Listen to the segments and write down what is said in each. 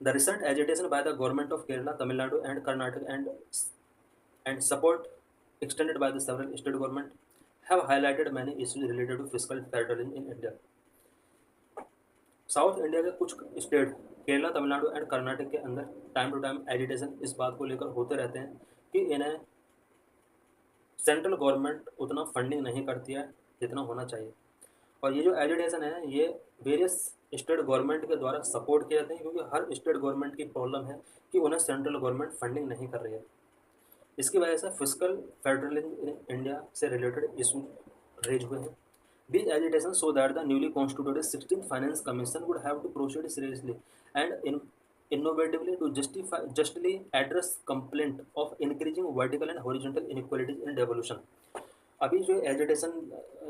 The recent agitation by the government of Kerala, Tamil Nadu, and Karnataka and support extended by the several state government have highlighted many issues related to fiscal federalism in India. South India के कुछ state Kerala, Tamil Nadu and Karnataka के अंदर time to time agitation इस बात को लेकर होते रहते हैं कि इन्हें सेंट्रल गवर्नमेंट उतना फंडिंग नहीं करती है जितना होना चाहिए। और ये जो एजिटेशन है ये वेरियस स्टेट गवर्नमेंट के द्वारा सपोर्ट किए जाते हैं, क्योंकि हर स्टेट गवर्नमेंट की प्रॉब्लम है कि उन्हें सेंट्रल गवर्नमेंट फंडिंग नहीं कर रही है। इसकी वजह से फिजिकल फेडरलिज्म इन इंडिया से रिलेटेड इशू रेज हुए हैं। These agitations show that the newly constituted 16th Finance Commission would have to proceed seriously and innovatively to justly address complaint of increasing vertical and horizontal inequalities in devolution। अभी जो agitation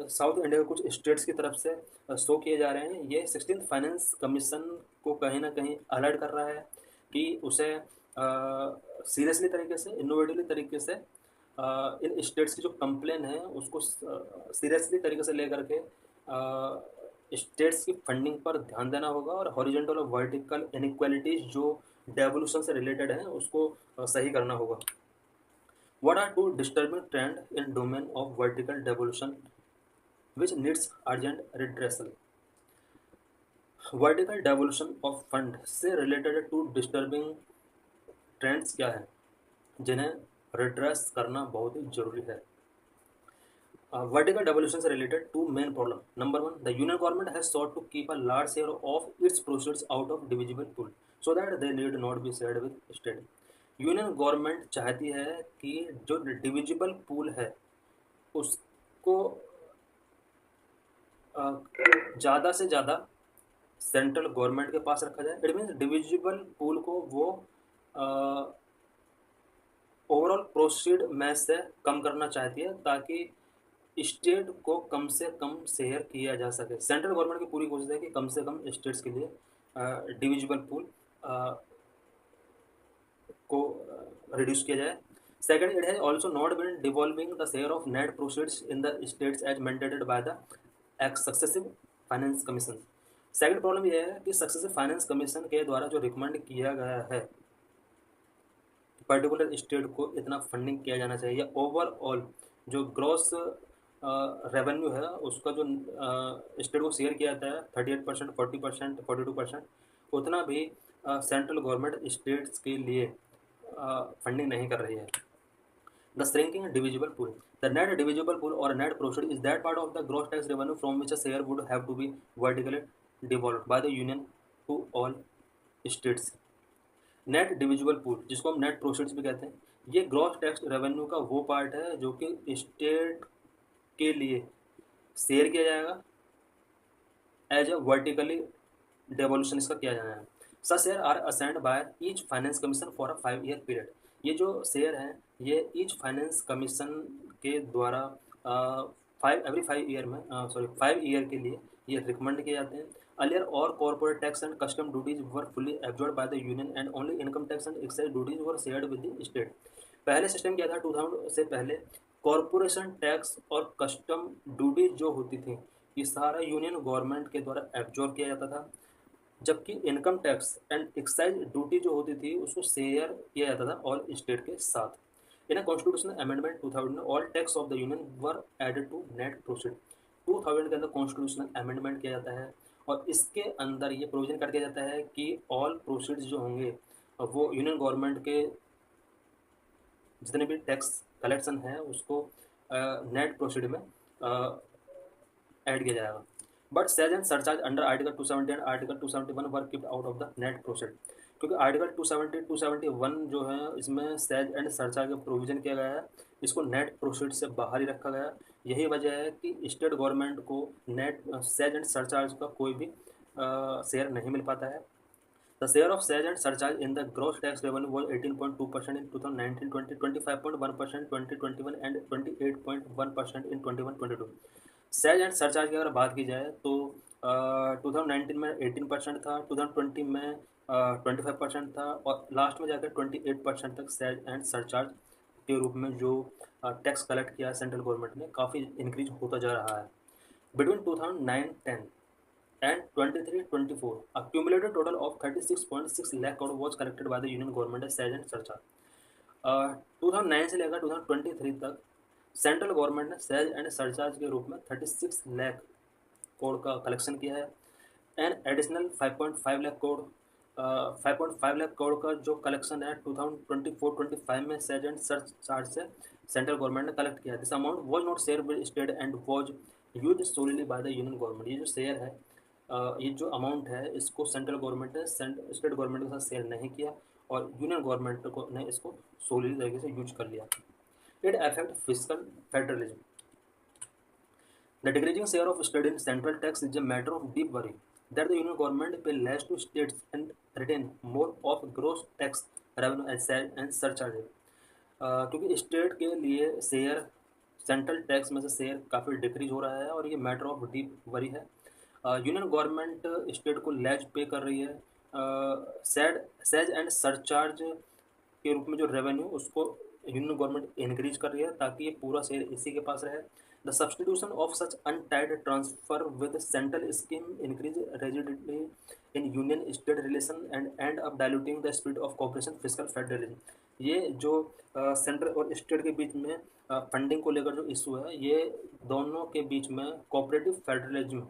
south India के कुछ states की तरफ से show किए जा रहे हैं, ये 16th फाइनेंस कमीशन को कहीं ना कहीं अलर्ट कर रहा है कि उसे सीरियसली तरीके से, इनोवेटिवली तरीके से इन स्टेट्स की जो कंप्लेन है उसको सीरियसली तरीके से लेकर के स्टेट्स की फंडिंग पर ध्यान देना होगा और हॉरिजॉन्टल और वर्टिकल इनइक्वालिटीज जो डेवोल्यूशन से रिलेटेड हैं उसको सही करना होगा। What are two disturbing trends in domain of vertical devolution which needs urgent redressal? Vertical devolution of fund से related two disturbing trends क्या है जिन्हें redress करना बहुत ही जरूरी है। Vertical devolution से related two main problem. Number one, the union government has sought to keep a large share of its proceeds out of divisible pool so that they need not be shared with state. Union government चाहती है कि जो divisible pool है उसको ज़्यादा से ज़्यादा central government के पास रखा जाए। इट मीन्स डिविजिबल पूल को वो ओवरऑल प्रोसीड में से कम करना चाहती है ताकि स्टेट को कम से कम शेयर किया जा सके। सेंट्रल गवर्नमेंट की पूरी कोशिश है कि कम से कम स्टेट्स के लिए डिविजिबल पूल को रिड्यूस किया जाए। Second, it has also not been devolving the share of net proceeds in the states as mandated by the successive finance commission. Second problem यह है कि सक्सेसिव फाइनेंस कमीशन के द्वारा जो रिकमेंड किया गया है पर्टिकुलर स्टेट को इतना फंडिंग किया जाना चाहिए, ओवरऑल जो ग्रॉस रेवेन्यू है उसका जो स्टेट को शेयर किया जाता है 38%, 40%, 42%, उतना भी सेंट्रल गवर्नमेंट स्टेट्स के लिए फंडिंग नहीं कर रही है। The shrinking divisible pool, the net divisible pool और net proceed is that part of the gross tax revenue from which a share would have to be vertically devolved by the union to all states. Net divisible pool, जिसको हम net proceeds भी कहते हैं, ये gross tax revenue का वो part है जो कि स्टेट के लिए शेयर किया जाएगा एज अ वर्टिकली डेवोल्यूशन इसका किया जाना है। Such share are assigned by each finance commission for a 5-year period. ये जो शेयर हैं ये ईच फाइनेंस कमीशन के द्वारा 5 ईयर के लिए ये रिकमेंड किए जाते हैं। अर्लियर और corporate tax and custom duties were fully absorbed bye the union and only income tax and excise duties were shared with the state. पहले सिस्टम क्या था, 2000 से पहले कॉर्पोरेशन टैक्स और कस्टम ड्यूटीज जो होती थी ये सारा यूनियन गवर्नमेंट के द्वारा एब्जॉर्ब किया जाता था, जबकि income tax and excise duty जो होती थी उसको शेयर किया जाता था ऑल स्टेट के साथ। इन अ कॉन्स्टिट्यूशनल अमेंडमेंट 2000 में all tax of the union were added to net proceed. 2000 के अंदर कॉन्स्टिट्यूशनल अमेंडमेंट किया जाता है और इसके अंदर ये प्रोविजन कर दिया जाता है कि ऑल प्रोसीड्स जो होंगे वो यूनियन गवर्नमेंट के जितने भी टैक्स कलेक्शन है उसको नेट प्रोसीड में ऐड किया जाएगा। But says and surcharge under article 270 and article 271 were keeped out of the net proceed. क्योंकि आर्टिकल 270 271 जो है इसमें सेज एंड सरचार्ज का प्रोविजन किया गया है, इसको नेट प्रोसीड से बाहर ही रखा गया। यही वजह है कि स्टेट गवर्नमेंट को नेट सेज एंड सरचार्ज का कोई भी शेयर नहीं मिल पाता है। The share of sage and surcharge in the gross tax revenue was 18.2% in 2019-20, 25.1% 2021 and 28.1% in 21-22। Says and surcharge की अगर बात की जाए तो 2019 में 18% था, 2020 में 25% था और लास्ट में जाकर 28% तक सेज एंड सरचार्ज के रूप में जो टैक्स कलेक्ट किया सेंट्रल गवर्नमेंट ने काफ़ी इंक्रीज होता जा रहा है। Between 2009-10 and 23-24, a cumulative total of 36.6 lakh crore was collected by the union government as SAG and surcharge. 2009 से लेकर 2023 तक सेंट्रल गवर्नमेंट ने सेज एंड सरचार्ज के रूप में 36 लाख करोड़ का कलेक्शन किया है एंड एडिशनल 5.5 लाख करोड़ 5.5 लाख करोड़ का जो कलेक्शन है 2024-25 में सेज एंड सरचार्ज से सेंट्रल गवर्नमेंट ने कलेक्ट किया। This amount was not share with state and was used solely bye the union government. ये जो शेयर है, ये जो अमाउंट है, इसको सेंट्रल गवर्नमेंट ने स्टेट गवर्नमेंट के साथ शेयर नहीं किया और यूनियन गवर्नमेंट को ने इसको सोलली तरीके से यूज कर लिया। It affect fiscal federalism. The decreasing share of state in central tax is a matter of deep worry that the union government pay less to states and retain more of gross tax revenue and surcharges। क्योंकि state के लिए share central tax में से share काफ़ी decrease हो रहा है और ये मैटर ऑफ डीप वरी है। यूनियन गवर्नमेंट स्टेट को लेज पे कर रही है सेज एंड सरचार्ज के रूप में जो रेवेन्यू उसको यूनियन गवर्नमेंट इंक्रीज कर रही है ताकि ये पूरा शेयर इसी के पास रहे। The substitution of such untied transfer with central scheme increase rigidly in union state relation and end up diluting the spirit of cooperation fiscal federalism. ये जो सेंट्रल और स्टेट के बीच में फंडिंग को लेकर जो इशू है, ये दोनों के बीच में कोऑपरेटिव फेडरलिज्म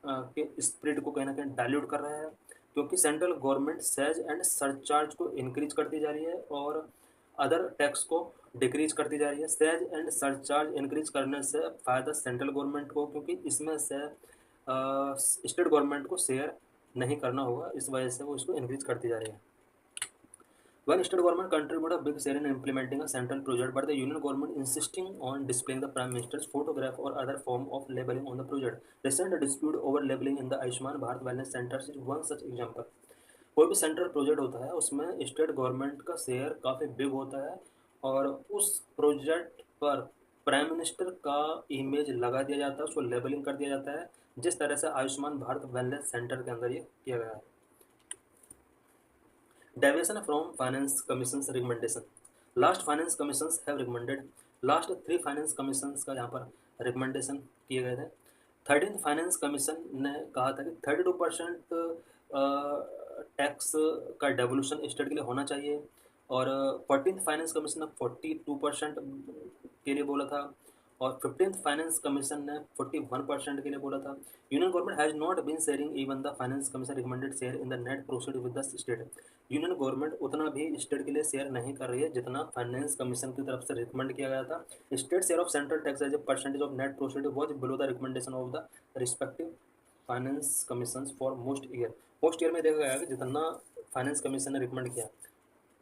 के स्पिरिट को कहीं ना कहीं डायल्यूट कर रहा है क्योंकि central government says and surcharge को इंक्रीज करती जा रही है और अदर टैक्स को डिक्रीज करती जा रही है। सेज एंड सरचार्ज इंक्रीज करने से फ़ायदा सेंट्रल गवर्नमेंट को क्योंकि इसमें से स्टेट गवर्नमेंट को शेयर नहीं करना होगा, इस वजह से वो इसको इंक्रीज करती जा रही है। When state government contribute a big share in implementing a central project, but the union government insisting on displaying the prime minister's photograph or other form of labeling on the project. Recent dispute over labeling in the Ayushman Bharat Wellness Center is one such example. कोई भी central project होता है उसमें state government का share काफ़ी big होता है और उस प्रोजेक्ट पर प्राइम मिनिस्टर का इमेज लगा दिया जाता है, उसको लेबलिंग कर दिया जाता है, जिस तरह से आयुष्मान भारत वेलनेस सेंटर के अंदर ये किया गया है। Deviation from Finance Commission's recommendation. Last Finance Commissions have recommended. Last 3 Finance Commissions का यहाँ पर रिकमेंडेशन किए गए थे। 13th Finance Commission ने कहा था कि 32% टैक्स का डेवोल्यूशन स्टेट के लिए होना चाहिए और 14th Finance Commission ने 42% के लिए बोला था और 15th फाइनेंस कमीशन ने 41% के लिए बोला था। Union government has not been sharing even the finance commission recommended share in the net proceed with the state. Union government उतना भी स्टेट के लिए शेयर नहीं कर रही है जितना फाइनेंस कमीशन की तरफ से रिकमेंड किया गया था। State share of central tax as a percentage of net proceed was below the recommendation of the respective finance commission for most year. Most year में देखा गया कि जितना फाइनेंस कमीशन ने रिकमेंड किया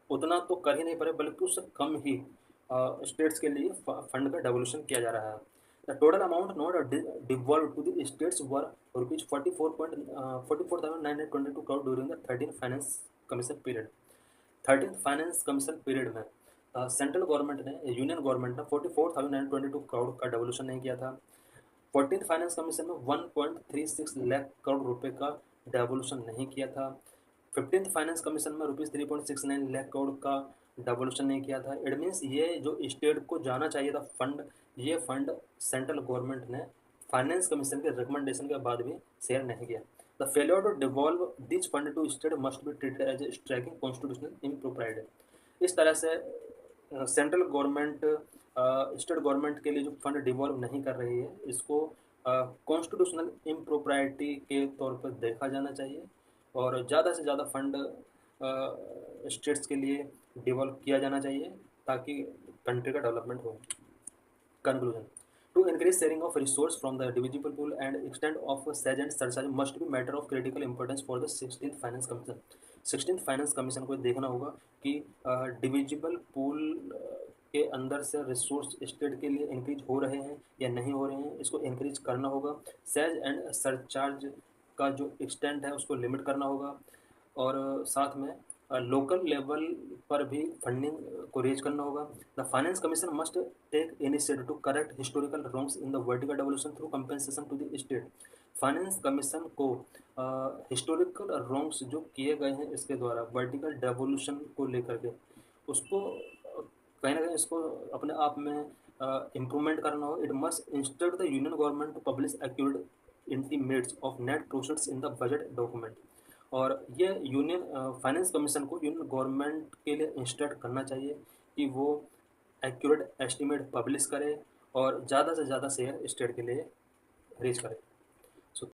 उतना तो कर ही नहीं पाए बल्कि उससे कम ही स्टेट्स के लिए फंड का डेवोल्यूशन किया जा रहा है। The total amount not devolve to the states were rupees 44,922 crore during the 13th finance commission period. 13th finance commission period में सेंट्रल गवर्नमेंट ने यूनियन गवर्नमेंट ने 44,922 करोड़ का डेवोल्यूशन नहीं किया था। 14th फाइनेंस कमीशन में 1.36 लाख करोड़ रुपए का डेवोल्यूशन नहीं किया था। 15th फाइनेंस कमीशन में रुपीज़ 3.69 लाख करोड़ का डेवोल्यूशन नहीं किया था। इट मीन्स ये जो स्टेट को जाना चाहिए था फंड, ये फंड सेंट्रल गवर्नमेंट ने फाइनेंस कमीशन के रिकमेंडेशन के बाद भी शेयर नहीं किया। The failure to devolve this fund to state must be treated as a striking constitutional impropriety. इस तरह से सेंट्रल गवर्नमेंट स्टेट गवर्नमेंट के लिए जो फंड डिवॉल्व नहीं कर रही है इसको कॉन्स्टिट्यूशनल इम्प्रोप्राइटी के तौर पर देखा जाना चाहिए और ज़्यादा से ज़्यादा फंड स्टेट्स के लिए डिवॉल्व किया जाना चाहिए ताकि कंट्री का डेवलपमेंट हो। Conclusion to increase sharing of resource from the divisible pool and extend of cess and surcharge must be matter of critical importance for the 16th finance commission. 16th finance commission को देखना होगा कि divisible pool के अंदर से resource state के लिए increase हो रहे हैं या नहीं हो रहे हैं, इसको इंक्रीज करना होगा। सेज एंड सरचार्ज का जो एक्सटेंट है उसको लिमिट करना होगा और साथ में लोकल लेवल पर भी फंडिंग को रेज करना होगा। The finance commission must take initiative to correct historical wrongs in the vertical devolution through compensation to the state. Finance commission को हिस्टोरिकल रॉन्ग्स जो किए गए हैं इसके द्वारा वर्टिकल डेवोल्यूशन को लेकर के उसको कहीं ना कहीं इसको अपने आप में इम्प्रूवमेंट करना हो। It must instruct the union government to publish accurate intimates of net proceeds in the budget document. और ये यूनियन फाइनेंस कमीशन को यूनियन गवर्नमेंट के लिए इंस्ट्रक्ट करना चाहिए कि वो एक्यूरेट एस्टीमेट पब्लिश करे और ज़्यादा से ज़्यादा शेयर स्टेट के लिए रेज करे।